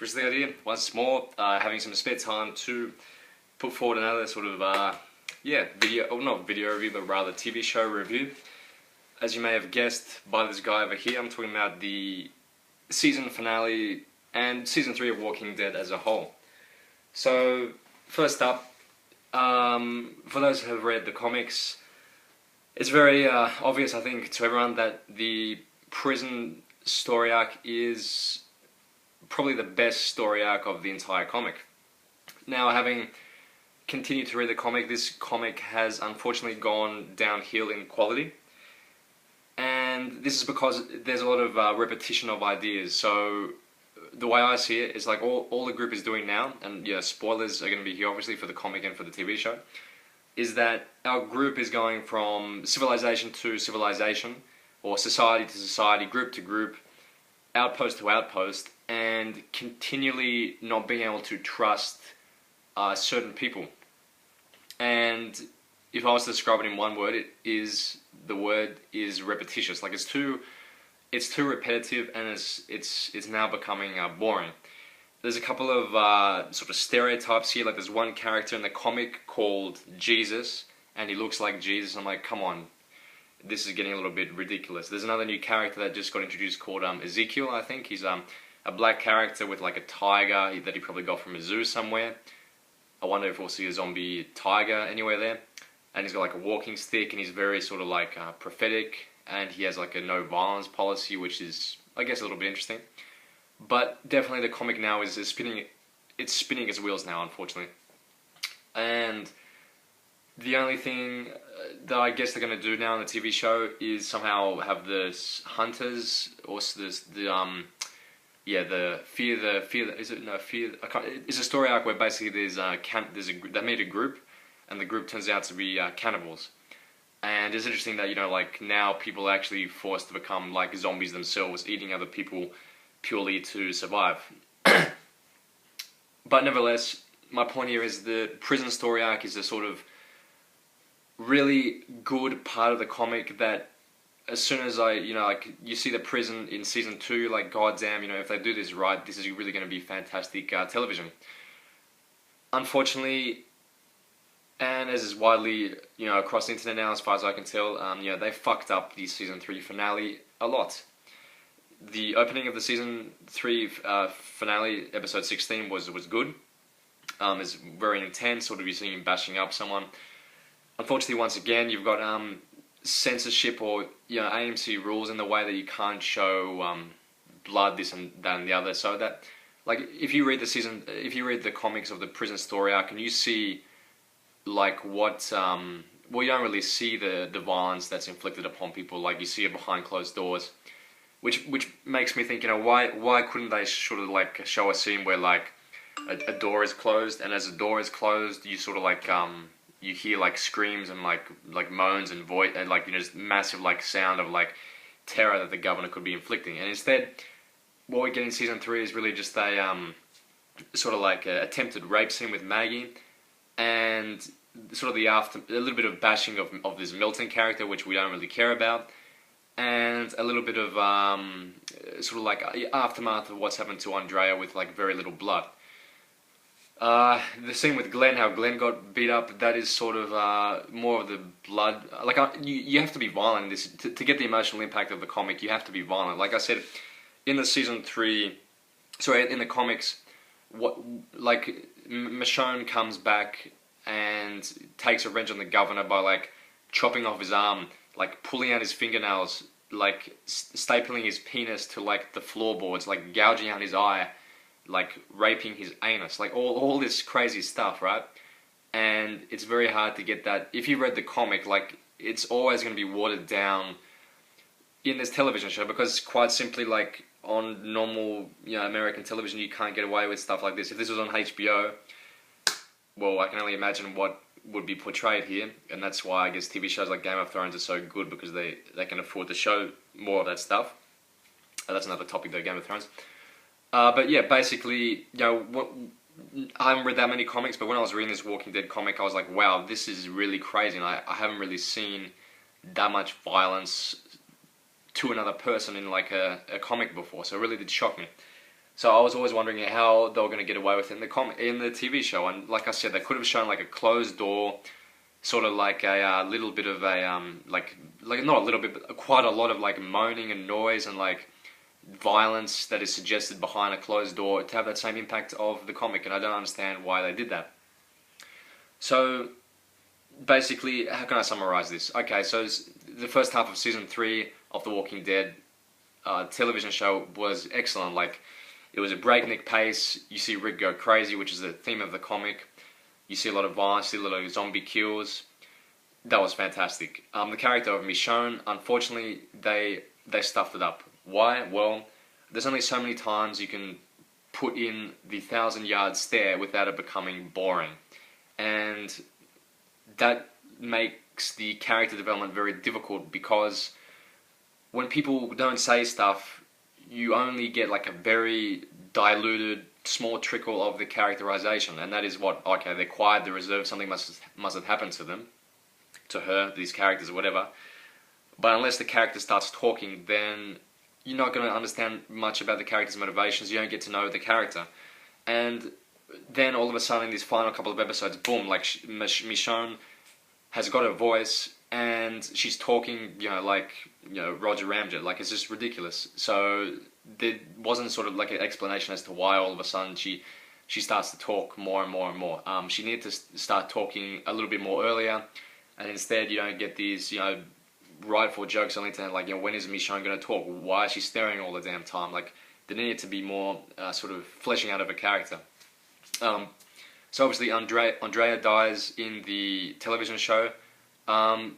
Forristicat here, once more, having some spare time to put forward another sort of, video, or not video review, but rather TV show review. As you may have guessed by this guy over here, I'm talking about the season finale and season 3 of Walking Dead as a whole. So, first up, for those who have read the comics, it's very obvious, I think, to everyone that the prison story arc is probably the best story arc of the entire comic. Now, having continued to read the comic, this comic has unfortunately gone downhill in quality, and this is because there's a lot of repetition of ideas. So the way I see it is like all the group is doing now, and yeah, spoilers are going to be here obviously for the comic and for the TV show, is that our group is going from civilization to civilization, or society to society, group to group, outpost to outpost, and continually not being able to trust certain people. And if I was to describe it in one word, the word is repetitious. Like it's too repetitive, and it's now becoming boring. There's a couple of sort of stereotypes here. Like there's one character in the comic called Jesus, and he looks like Jesus. I'm like, come on, this is getting a little bit ridiculous. There's another new character that just got introduced called Ezekiel, I think. He's a black character with like a tiger that he probably got from a zoo somewhere. I wonder if we'll see a zombie tiger anywhere there. And he's got like a walking stick, and he's very sort of like prophetic, and he has like a no violence policy, which is, I guess, a little bit interesting. But definitely the comic now is spinning its wheels now, unfortunately. And the only thing that I guess they're going to do now in the TV show is somehow have the hunters, or it's a story arc where basically they made a group, and the group turns out to be cannibals. And it's interesting that, like now people are actually forced to become like zombies themselves, eating other people purely to survive. But nevertheless, my point here is the prison story arc is a sort of really good part of the comic that as soon as you see the prison in season 2, like goddamn, if they do this right, this is really going to be fantastic television. Unfortunately, and as is widely, across the internet now, as far as I can tell, they fucked up the season 3 finale a lot. The opening of the season 3 finale, episode 16, was good. It's very intense, sort of you seeing him bashing up someone. Unfortunately, once again, you've got censorship or AMC rules in the way that you can't show blood, this and that and the other. So that, like, if you read the comics of the prison story arc, and you see like what you don't really see the violence that's inflicted upon people. Like you see it behind closed doors, which makes me think, why couldn't they sort of like show a scene where like a door is closed, and as the door is closed, you sort of like you hear like screams and like moans and voice, and like just massive like sound of like terror that the governor could be inflicting. And instead, what we get in season 3 is really just a sort of like a attempted rape scene with Maggie, and sort of a little bit of bashing of this Milton character, which we don't really care about, and a little bit of sort of like aftermath of what's happened to Andrea with like very little blood. The scene with Glenn, how Glenn got beat up, that is sort of more of the blood. Like you have to be violent in this to get the emotional impact of the comic. You have to be violent. Like I said, in the in the comics, Michonne comes back and takes revenge on the governor by like chopping off his arm, like pulling out his fingernails, like stapling his penis to like the floorboards, like gouging out his eye, like raping his anus, like all this crazy stuff, right? And it's very hard to get that. If you read the comic, like it's always going to be watered down in this television show, because quite simply, like on normal American television, you can't get away with stuff like this. If this was on HBO, well, I can only imagine what would be portrayed here, and that's why I guess TV shows like Game of Thrones are so good, because they can afford to show more of that stuff. That's another topic though, Game of Thrones. But yeah, basically, I haven't read that many comics, but when I was reading this Walking Dead comic, I was like, wow, this is really crazy, and I haven't really seen that much violence to another person in like a comic before, so it really did shock me. So I was always wondering how they were going to get away with it in the TV show. And like I said, they could have shown like a closed door, sort of like a little bit of a like not a little bit, but quite a lot of like moaning and noise and like violence that is suggested behind a closed door to have that same impact of the comic. And I don't understand why they did that. So basically, how can I summarize this? Okay, so the first half of season 3 of The Walking Dead television show was excellent. Like, it was a breakneck pace. You see Rick go crazy, which is the theme of the comic. You see a lot of violence, you see a lot of zombie kills. That was fantastic. The character of Michonne, unfortunately, they stuffed it up. Why? Well, there's only so many times you can put in the 1,000-yard stare without it becoming boring. And that makes the character development very difficult, because when people don't say stuff, you only get like a very diluted, small trickle of the characterization, and that is what, okay, they're quiet, they're reserved, something must have happened to them, to her, these characters, or whatever. But unless the character starts talking, then you're not going to understand much about the character's motivations, you don't get to know the character. And then all of a sudden, in these final couple of episodes, boom, like Michonne has got a voice, and she's talking, like, Roger Ramjet. Like, it's just ridiculous. So there wasn't sort of like an explanation as to why all of a sudden she starts to talk more and more and more. She needed to start talking a little bit more earlier, and instead you don't get these, rightful jokes only to, like, when is Michonne going to talk? Why is she staring all the damn time? Like, there needed to be more sort of fleshing out of a character. So obviously Andrea dies in the television show. I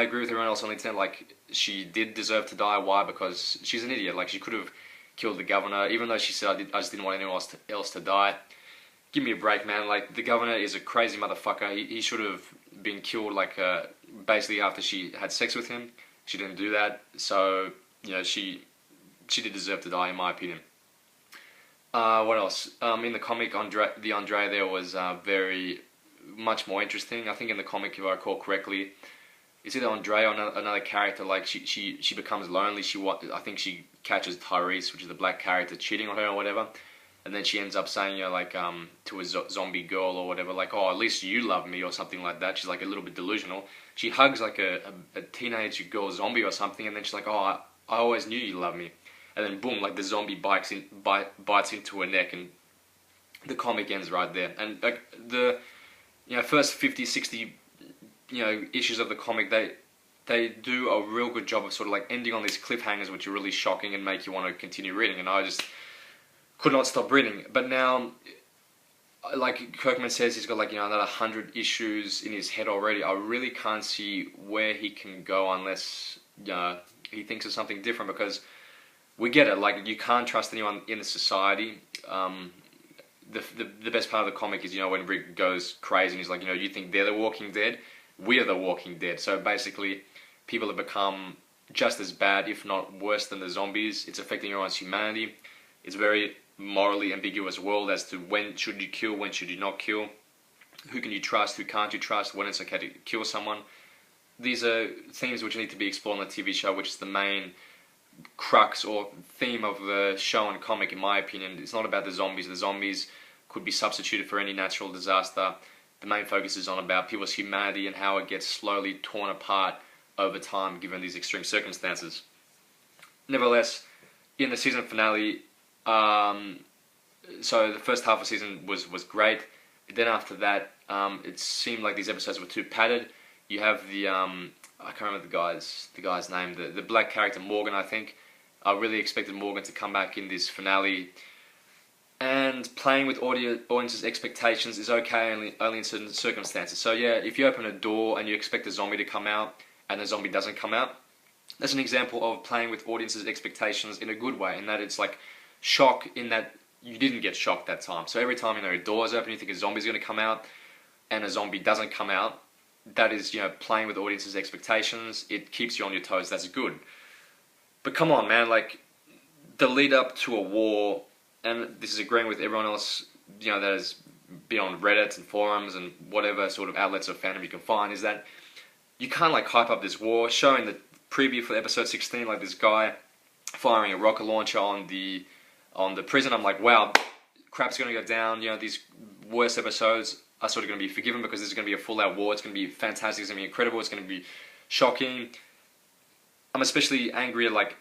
agree with everyone else on the internet. Like, she did deserve to die. Why? Because she's an idiot. Like, she could have killed the governor, even though she said I just didn't want anyone else to die. Give me a break, man. Like, the governor is a crazy motherfucker. He should have been killed, like, basically after she had sex with him. She didn't do that, so she did deserve to die, in my opinion. What else? In the comic, the Andrea there was very much more interesting. I think in the comic, if I recall correctly, it's either Andrea or another character. Like, she becomes lonely. I think she catches Tyrese, which is the black character, cheating on her or whatever, and then she ends up saying, to a zombie girl or whatever, like, oh, at least you love me, or something like that. She's like a little bit delusional. She hugs like a teenage girl zombie or something, and then she's like, oh, I always knew you loved me. And then boom, like, the zombie bites into her neck, and the comic ends right there. And like the first 50, 60 issues of the comic, they do a real good job of sort of like ending on these cliffhangers, which are really shocking and make you want to continue reading. And I just could not stop reading. But now, like Kirkman says, he's got like another 100 issues in his head already. I really can't see where he can go unless he thinks of something different, because we get it. Like, you can't trust anyone in the society. The best part of the comic is, when Rick goes crazy and he's like, you think they're the Walking Dead? We're the Walking Dead. So basically, people have become just as bad, if not worse, than the zombies. It's affecting everyone's humanity. It's a very morally ambiguous world as to when should you kill, when should you not kill, who can you trust, who can't you trust, when it's okay to kill someone. These are themes which need to be explored on the TV show, which is the main crux or theme of the show and comic, in my opinion. It's not about the zombies. The zombies could be substituted for any natural disaster. The main focus is on about people's humanity and how it gets slowly torn apart over time given these extreme circumstances. Nevertheless, in the season finale, so the first half of the season was great. Then after that, it seemed like these episodes were too padded. You have the I can't remember the guy's name, the black character Morgan, I think. I really expected Morgan to come back in this finale. And playing with audience's expectations is okay only in certain circumstances. So yeah, if you open a door and you expect a zombie to come out and the zombie doesn't come out, that's an example of playing with audience's expectations in a good way, in that it's like shock in that you didn't get shocked that time. So every time a door is open, you think a zombie's going to come out, and a zombie doesn't come out, that is playing with audience's expectations. It keeps you on your toes. That's good. But come on, man, like, the lead up to a war, and this is agreeing with everyone else that has been on Reddit and forums and whatever sort of outlets of fandom you can find, is that you can't like hype up this war. Showing the preview for episode 16, like, this guy firing a rocket launcher on the prison. I'm like, wow, crap's gonna go down. You know, these worst episodes are sort of gonna be forgiven because this is gonna be a full-out war. It's gonna be fantastic. It's gonna be incredible. It's gonna be shocking. I'm especially angry at like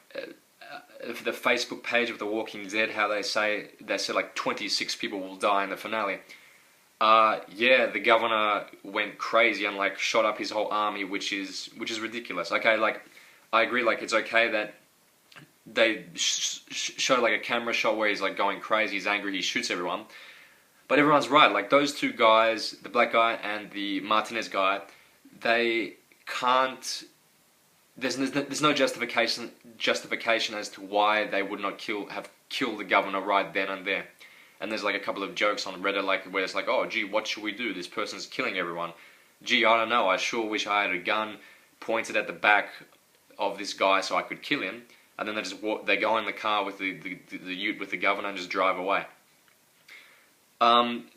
the Facebook page of The Walking Dead, how they said like 26 people will die in the finale. Yeah, the governor went crazy and like shot up his whole army, which is ridiculous. Okay, like I agree, like it's okay that they show like a camera shot where he's like going crazy, he's angry, he shoots everyone. But everyone's right, like those two guys, the black guy and the Martinez guy, they can't. There's no justification as to why they would not have killed the governor right then and there. And there's like a couple of jokes on Reddit like where it's like, oh gee, what should we do? This person's killing everyone. Gee, I don't know. I sure wish I had a gun pointed at the back of this guy so I could kill him. And then they go in the car with the ute with the governor and just drive away.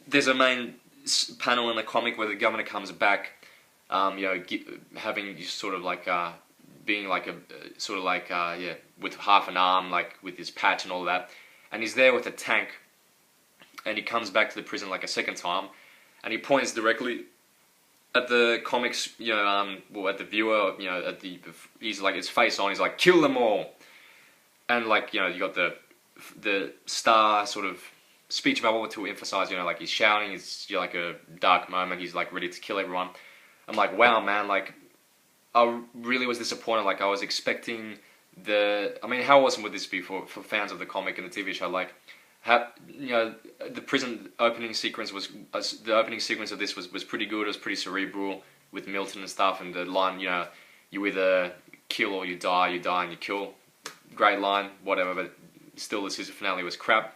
There's a main panel in the comic where the governor comes back, having sort of like being like with half an arm, like with his patch and all that, and he's there with a tank, and he comes back to the prison like a second time, and he points directly at the comics, at the viewer, he's like his face on, he's like, kill them all. And like, you got the star sort of speech bubble to emphasize, like he's shouting, it's like a dark moment, he's like ready to kill everyone. I'm like, wow, man, like, I really was disappointed. Like, I was expecting how awesome would this be for fans of the comic and the TV show? Like, the prison opening sequence the opening sequence of this was pretty good. It was pretty cerebral with Milton and stuff, and the line, you either kill or you die and you kill. Great line, whatever, but still the season finale was crap.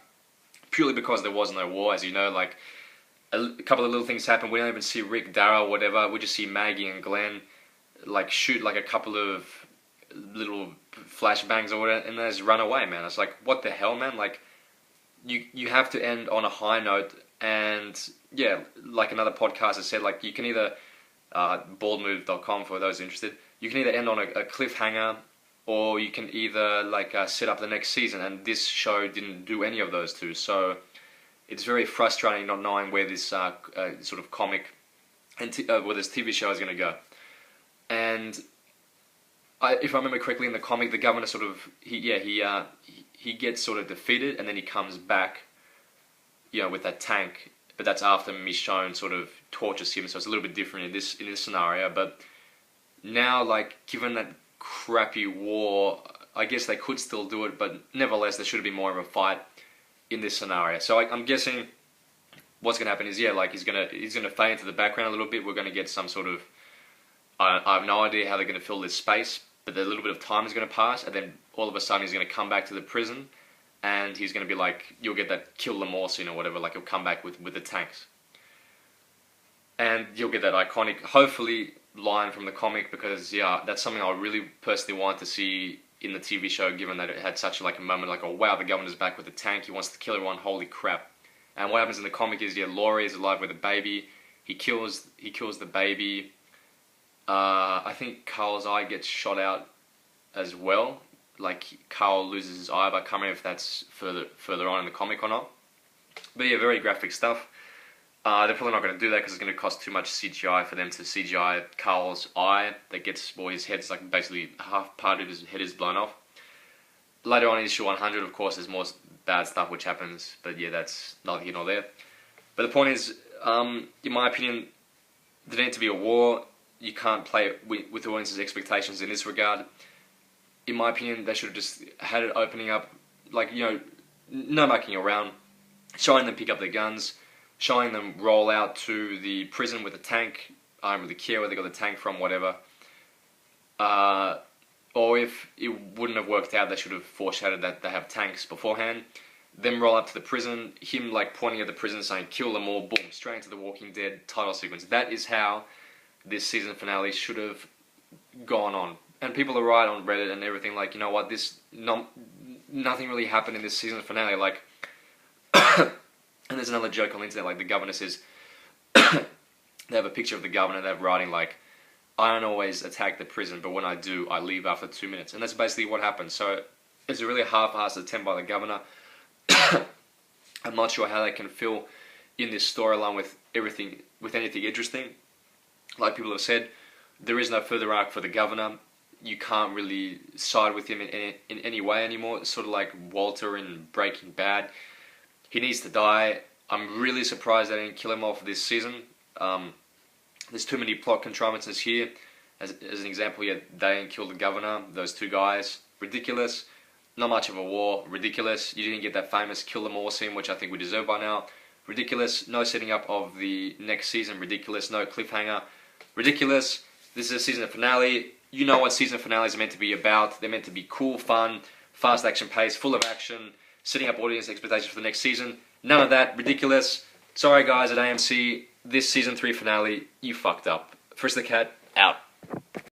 Purely because there was no war, as you know, like, a couple of little things happen. We don't even see Rick, Daryl, whatever. We just see Maggie and Glenn, like, shoot, like, a couple of little flashbangs or whatever, and they just run away, man. It's like, what the hell, man? Like, you have to end on a high note, and, yeah, like another podcast has said, like, you can either, baldmove.com for those interested, you can either end on a cliffhanger, or you can either like set up the next season, and this show didn't do any of those two. So it's very frustrating not knowing where this sort of comic and where this TV show is going to go. And if I remember correctly, in the comic, the governor sort of he gets sort of defeated, and then he comes back, with that tank. But that's after Michonne sort of tortures him, so it's a little bit different in this scenario. But now, like, given that crappy war, I guess they could still do it, but nevertheless there should be more of a fight in this scenario. So I'm guessing what's going to happen is, he's gonna fade into the background a little bit. We're going to get some sort of, I have no idea how they're going to fill this space, but a little bit of time is going to pass, and then all of a sudden he's going to come back to the prison, and he's going to be like, you'll get that kill them all scene or whatever, like he'll come back with the tanks. And you'll get that iconic, hopefully, line from the comic, because that's something I really personally want to see in the TV show, given that it had such like a moment like, oh wow, the governor's back with the tank, he wants to kill everyone, holy crap. And what happens in the comic is, Laurie is alive with a baby, he kills the baby, I think Carl's eye gets shot out as well, like Carl loses his eye, but I can't remember if that's further on in the comic or not. But yeah, very graphic stuff. They're probably not going to do that because it's going to cost too much CGI for them to CGI Carl's eye. His head's like basically half part of his head is blown off. Later on in issue 100, of course, there's more bad stuff which happens, but yeah, that's neither here nor there. But the point is, in my opinion, there needs to be a war. You can't play it with the audience's expectations in this regard. In my opinion, they should have just had it opening up, like, no mucking around, showing them pick up their guns, showing them roll out to the prison with a tank. I don't really care where they got the tank from, whatever. Or if it wouldn't have worked out, they should have foreshadowed that they have tanks beforehand. Then roll up to the prison, him like pointing at the prison saying, kill them all, boom, straight into the Walking Dead title sequence. That is how this season finale should have gone on. And people are right on Reddit and everything, like, you know what, nothing really happened in this season finale, like, and there's another joke on the internet, like the governor says, they have a picture of the governor, they're writing like, I don't always attack the prison, but when I do, I leave after 2 minutes. And that's basically what happened. So It's a really half-assed attempt by the governor. I'm not sure how they can fill in this storyline with anything interesting. Like people have said, there is no further arc for the governor. You can't really side with him in any way anymore. It's sort of like Walter in Breaking Bad. He needs to die. I'm really surprised they didn't kill him off this season. There's too many plot contrivances here. As an example, yeah, they didn't kill the governor. Those two guys, ridiculous. Not much of a war, ridiculous. You didn't get that famous kill them all scene, which I think we deserve by now. Ridiculous. No setting up of the next season, ridiculous. No cliffhanger, ridiculous. This is a season finale. You know what season finales are meant to be about. They're meant to be cool, fun, fast action pace, full of action, setting up audience expectations for the next season. None of that, ridiculous. Sorry guys at AMC, this season 3 finale, you fucked up. Forristicat, out.